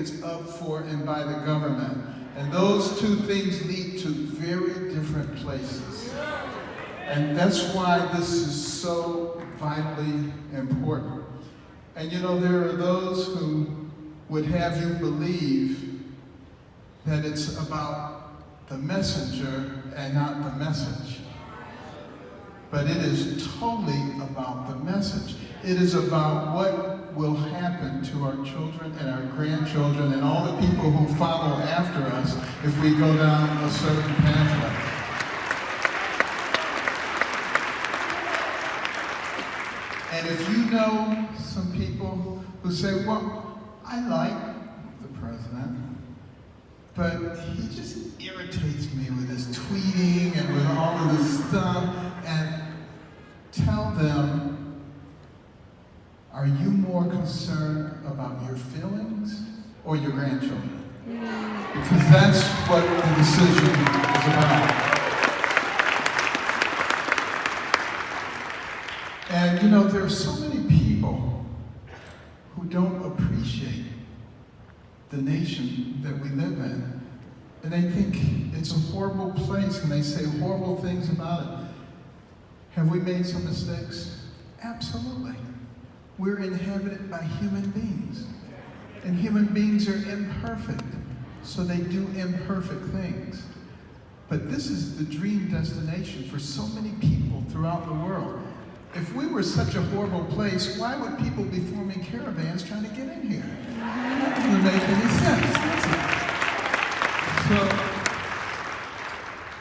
it's up for and by the government. And those two things lead to very different places. And that's why this is so vitally important. And you know, there are those who would have you believe that it's about the messenger and not the message. But it is totally about the message. It is about what will happen to our children and our grandchildren and all the people who follow after us if we go down a certain pathway. And if you know some people who say, well, I like the president, but he just irritates me with his tweeting and with all of this stuff, and tell them, are you more concerned about your feelings or your grandchildren? Because that's what the decision is about. And you know, there are so many people who don't appreciate the nation that we live in. And they think it's a horrible place, and they say horrible things about it. Have we made some mistakes? Absolutely. We're inhabited by human beings. And human beings are imperfect, so they do imperfect things. But this is the dream destination for so many people throughout the world. If we were such a horrible place, why would people be forming caravans trying to get in here? That doesn't make any sense, does it? So,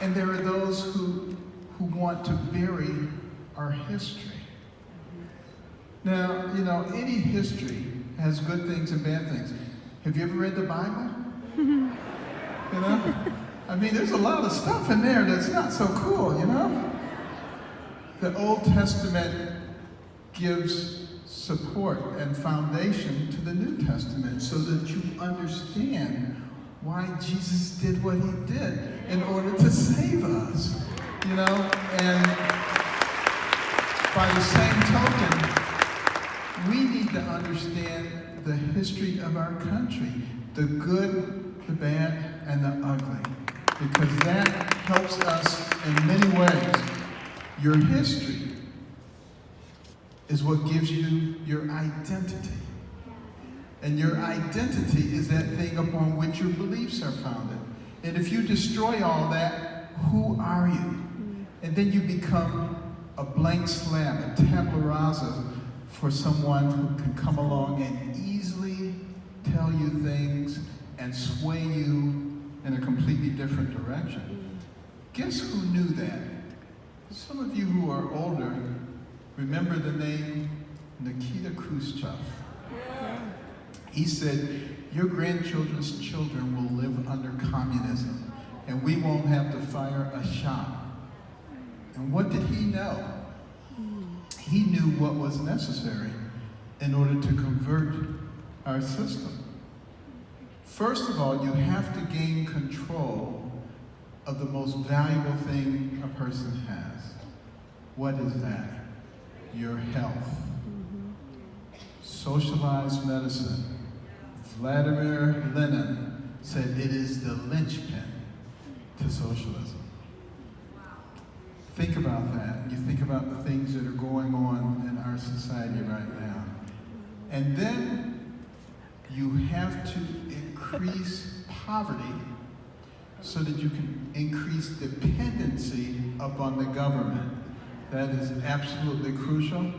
and there are those who want to bury our history. Now, you know, any history has good things and bad things. Have you ever read the Bible? You know? I mean, there's a lot of stuff in there that's not so cool, you know? The Old Testament gives support and foundation to the New Testament so that you understand why Jesus did what he did in order to save us, you know? And by the same token, we need to understand the history of our country, the good, the bad, and the ugly, because that helps us in many ways. Your history is what gives you your identity. And your identity is that thing upon which your beliefs are founded. And if you destroy all that, who are you? And then you become a blank slab, a tabula rasa for someone who can come along and easily tell you things and sway you in a completely different direction. Guess who knew that? Some of you who are older remember the name Nikita Khrushchev. He said, your grandchildren's children will live under communism, and we won't have to fire a shot. And what did he know? He knew what was necessary in order to convert our system. First of all, you have to gain control of the most valuable thing a person has. What is that? Your health. Socialized medicine. Vladimir Lenin said it is the linchpin to socialism. Think about that. You think about the things that are going on in our society right now. And then you have to increase poverty so that you can increase dependency upon the government. That is absolutely crucial.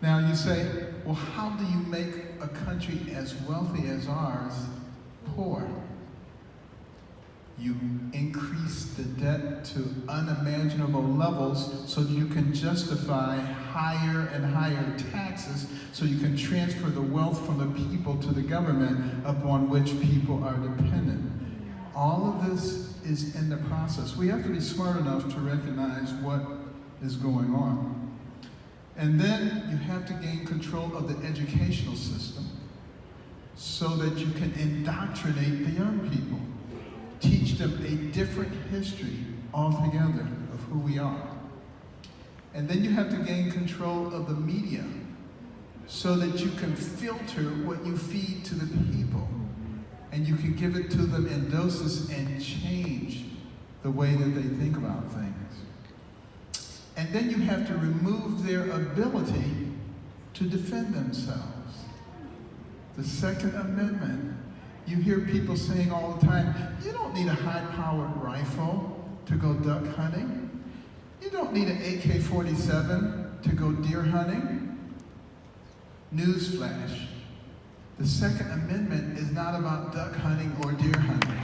Now you say, well, how do you make a country as wealthy as ours poor? You increase the debt to unimaginable levels so that you can justify higher and higher taxes so you can transfer the wealth from the people to the government upon which people are dependent. All of this is in the process. We have to be smart enough to recognize what is going on. And then you have to gain control of the educational system so that you can indoctrinate the young people. Teach them a different history altogether of who we are. And then you have to gain control of the media so that you can filter what you feed to the people. and you can give it to them in doses and change the way that they think about things. And then you have to remove their ability to defend themselves. The Second Amendment, you hear people saying all the time, you don't need a high-powered rifle to go duck hunting. You don't need an AK-47 to go deer hunting. Newsflash, the Second Amendment is not about duck hunting or deer hunting.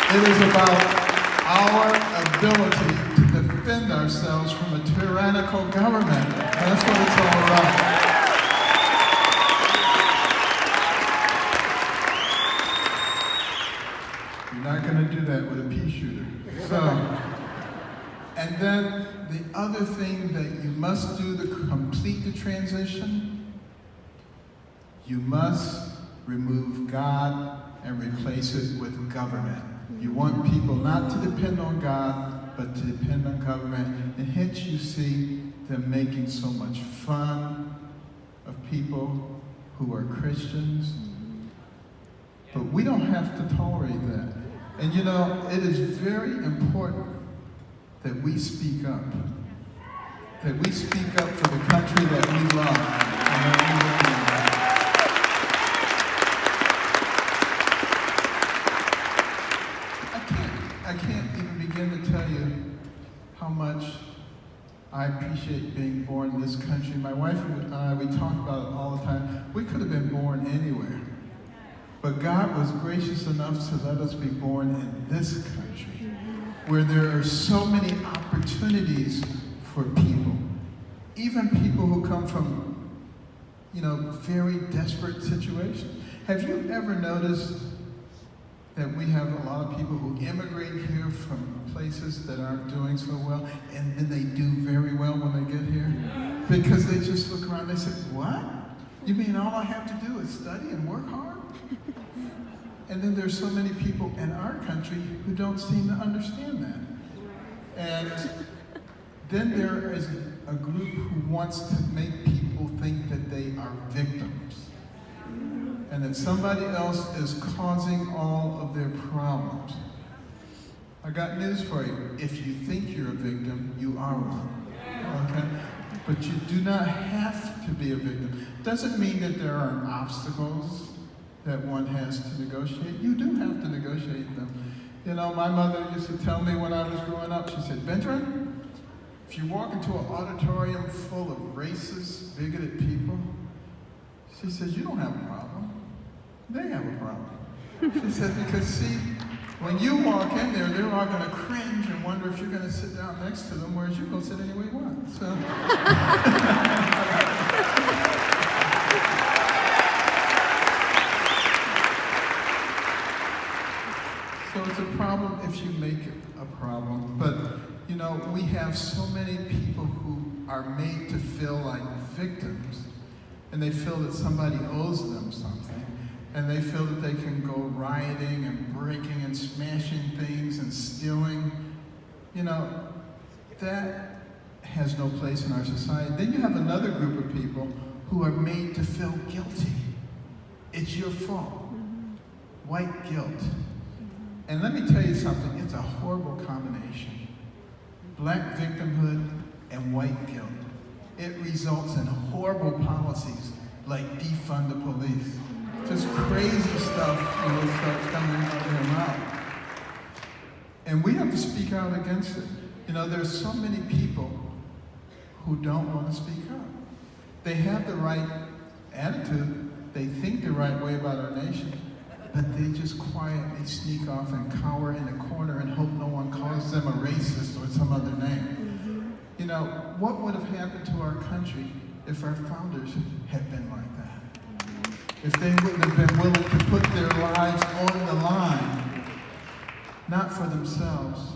It is about our ability to defend ourselves from a tyrannical government. That's what it's all about. You're not going to do that with a pea shooter. So, and then the other thing that you must do to complete the transition, you must remove God and replace it with government. You want people not to depend on God, but to depend on government. And hence you see them making so much fun of people who are Christians. But we don't have to tolerate that. And you know, it is very important that we speak up. That we speak up for the country that we love. And that we love. I can't even begin to tell you how much I appreciate being born in this country. My wife and I, we talk about it all the time. We could have been born anywhere. But God was gracious enough to let us be born in this country, where there are so many opportunities for people. Even people who come from, very desperate situations. Have you ever noticed that we have a lot of people who immigrate here from places that aren't doing so well, and then they do very well when they get here? Because they just look around and they say, what? You mean all I have to do is study and work hard? And then there's so many people in our country who don't seem to understand that. And then there is a group who wants to make people think that they are victims, and that somebody else is causing all of their problems. I got news for you. If you think you're a victim, you are one. Okay? But you do not have to be a victim. Doesn't mean that there aren't obstacles that one has to negotiate. You do have to negotiate them. My mother used to tell me when I was growing up, she said, Benjamin, if you walk into an auditorium full of racist, bigoted people, she says, you don't have a problem. They have a problem. She said, because see, when you walk in there, they're all going to cringe and wonder if you're going to sit down next to them, whereas you go sit anywhere you want. So, so it's a problem if you make it a problem. But, we have so many people who are made to feel like victims, and they feel that somebody owes them something. And they feel that they can go rioting and breaking and smashing things and stealing. That has no place in our society. Then you have another group of people who are made to feel guilty. It's your fault. White guilt. And let me tell you something, it's a horrible combination. Black victimhood and white guilt. It results in horrible policies like defund the police. Just crazy stuff starts coming out of their mouth. And we have to speak out against it. There's so many people who don't want to speak up. They have the right attitude, they think the right way about our nation, but they just quietly sneak off and cower in a corner and hope no one calls them a racist or some other name. What would have happened to our country if our founders had been like that? If they wouldn't have been willing to put their lives on the line, not for themselves,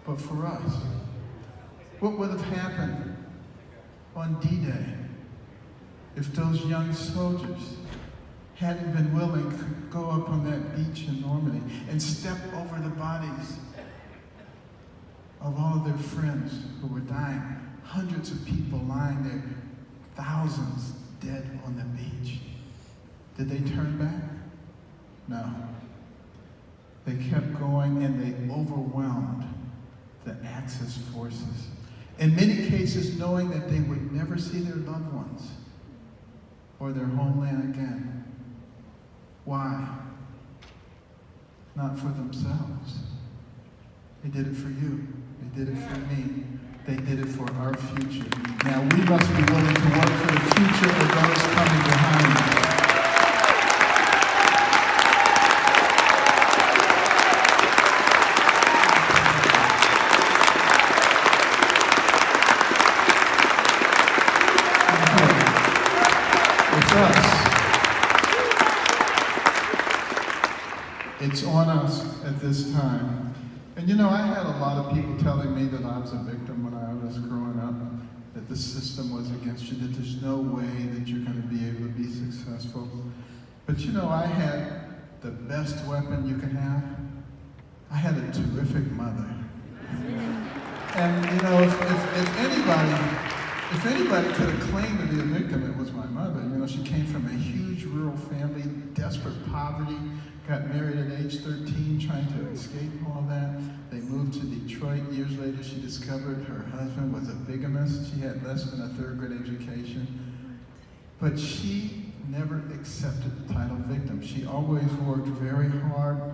but for us? What would have happened on D-Day if those young soldiers hadn't been willing to go up on that beach in Normandy and step over the bodies of all of their friends who were dying. Hundreds of people lying there, thousands dead on the beach. Did they turn back? No. They kept going and they overwhelmed the Axis forces. In many cases, knowing that they would never see their loved ones or their homeland again. Why? Not for themselves. They did it for you. They did it for me. They did it for our future. Now we must be willing to work for the future of those coming behind us. It's on us at this time. And you know, I had a lot of people telling me that I was a victim when I was growing up, that the system was against you, that there's no way that you're going to be able to be successful. But you know, I had the best weapon you can have. I had a terrific mother. And you know, if anybody could have claimed to be a victim, it was my mother. You know, she came from a huge rural family, desperate poverty, got married at age 13, trying to escape all that. They moved to Detroit. Years later, she discovered her husband was a bigamist. She had less than a third-grade education. But she never accepted the title victim. She always worked very hard,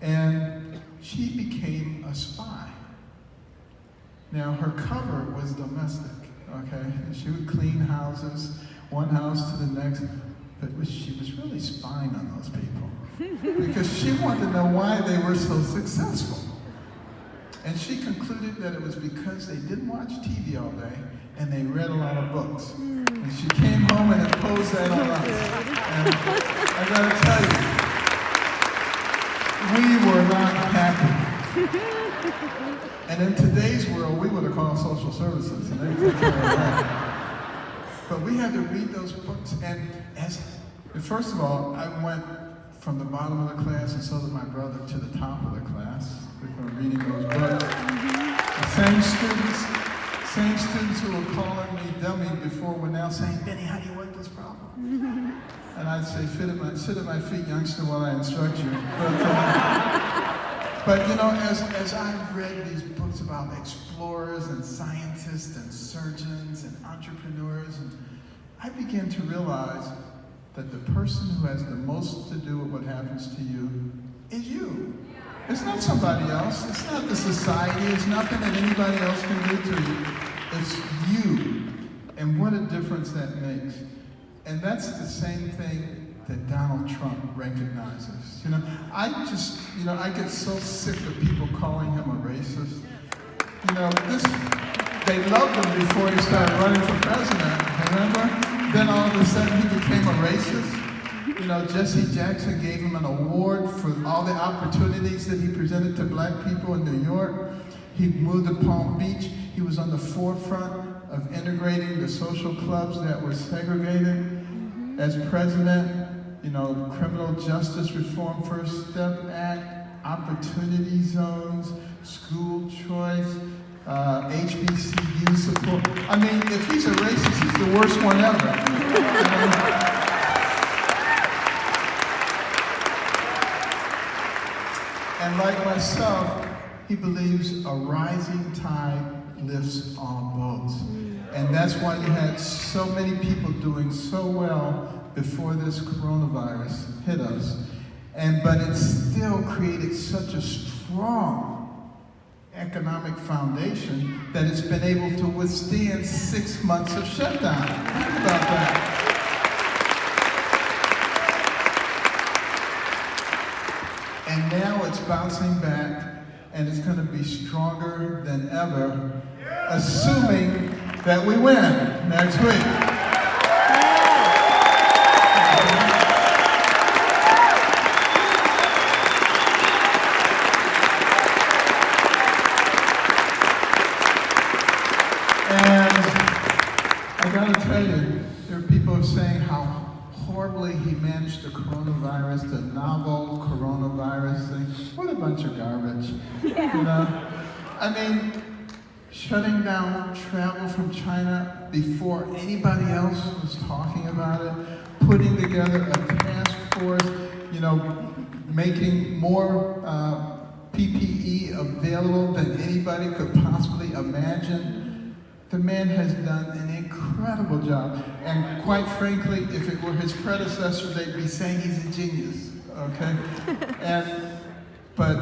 and she became a spy. Now, her cover was domestic, okay? And she would clean houses, one house to the next, but she was really spying on those people because she wanted to know why they were so successful. And she concluded that it was because they didn't watch TV all day and they read a lot of books. And she came home and imposed that on us. And I gotta tell you, we were not happy. And in today's world, we would have called social services and they took care of that. But we had to read those books, and first of all, I went from the bottom of the class, and so did my brother, to the top of the class. We were reading those books. The same students who were calling me dummy before were now saying, "Benny, how do you work this problem?" And I'd say, sit at my feet, youngster, while I instruct you. But you know, as I read these books about explorers and scientists and surgeons and entrepreneurs, and I began to realize that the person who has the most to do with what happens to you is you. It's not somebody else. It's not the society. It's nothing that anybody else can do to you. It's you. And what a difference that makes. And that's the same thing that Donald Trump recognizes. You know, I get so sick of people calling him a racist. You know, they loved him before he started running for president, remember? Then all of a sudden he became a racist. You know, Jesse Jackson gave him an award for all the opportunities that he presented to black people in New York. He moved to Palm Beach. He was on the forefront of integrating the social clubs that were segregated. As president, you know, criminal justice reform, First Step Act, opportunity zones, school choice, HBCU support. I mean, if he's a racist, he's the worst one ever. And like myself, he believes a rising tide lifts all boats. And that's why you had so many people doing so well before this coronavirus hit us. But it still created such a strong economic foundation that it's been able to withstand 6 months of shutdown. Think about that. And now it's bouncing back, and it's going to be stronger than ever, assuming that we win next week. Saying how horribly he managed the coronavirus, the novel coronavirus thing. What a bunch of garbage, you know? I mean, shutting down travel from China before anybody else was talking about it, putting together a task force, you know, making more PPE available than anybody could possibly imagine. The man has done an incredible job. And quite frankly, if it were his predecessor, they'd be saying he's a genius, okay? But,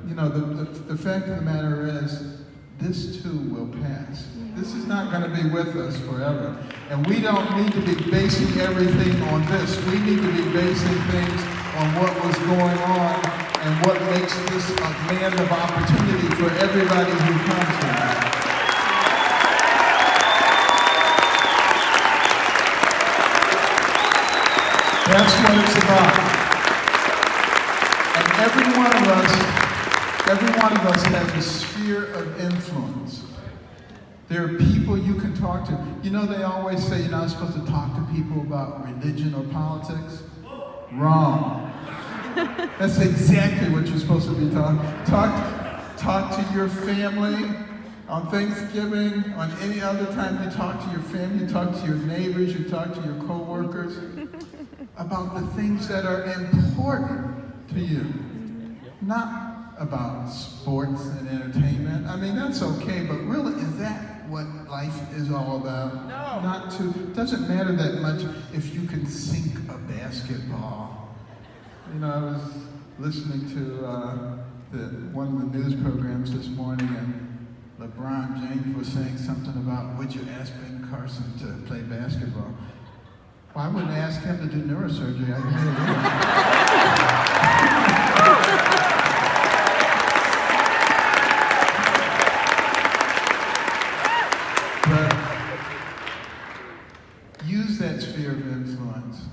you know, the fact of the matter is, this too will pass. This is not going to be with us forever. And we don't need to be basing everything on this. We need to be basing things on what was going on and what makes this a land of opportunity for everybody who comes here. That's what it's about. And every one of us has a sphere of influence. There are people you can talk to. You know, they always say you're not supposed to talk to people about religion or politics. Wrong. That's exactly what you're supposed to be talking. Talk to your family on Thanksgiving, on any other time you talk to your family, you talk to your neighbors, you talk to your co-workers about the things that are important to you. Not about sports and entertainment. I mean, that's okay, but really, is that what life is all about? No. Not to, it doesn't matter that much if you can sink a basketball. You know, I was listening to one of the news programs this morning, and LeBron James was saying something about, would you ask Ben Carson to play basketball? Well, I wouldn't ask him to do neurosurgery. I'd But use that sphere of influence.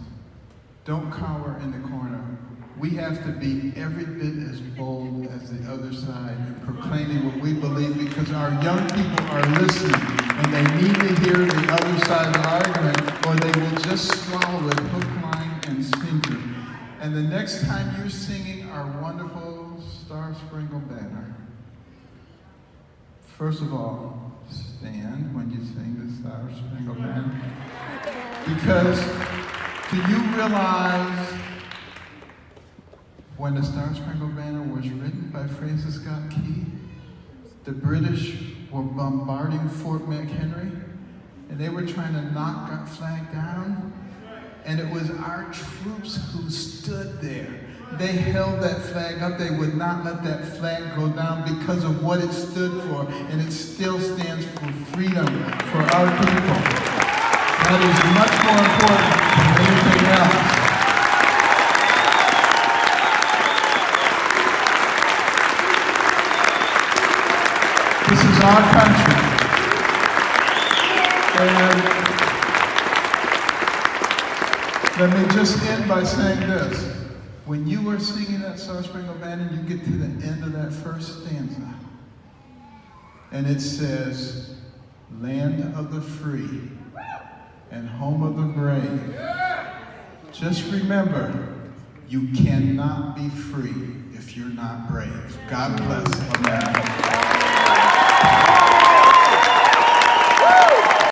Don't cower in the corner. We have to be every bit as bold as the other side in proclaiming what we believe, because our young people are listening and they need to hear the other side of the argument, or they will just swallow it hook, line, and sinker. And the next time you're singing our wonderful Star Spangled Banner, first of all, stand when you sing the Star Spangled Banner. Because do you realize when the Star Spangled Banner was written by Francis Scott Key, the British were bombarding Fort McHenry, and they were trying to knock that flag down, and it was our troops who stood there. They held that flag up. They would not let that flag go down because of what it stood for, and it still stands for freedom for our people. That is much more important than anything else. This is our country. And let me just end by saying this. When you were singing that Star Spangled Banner, you get to the end of that first stanza. And it says, land of the free and home of the brave. Just remember, you cannot be free if you're not brave. God bless America.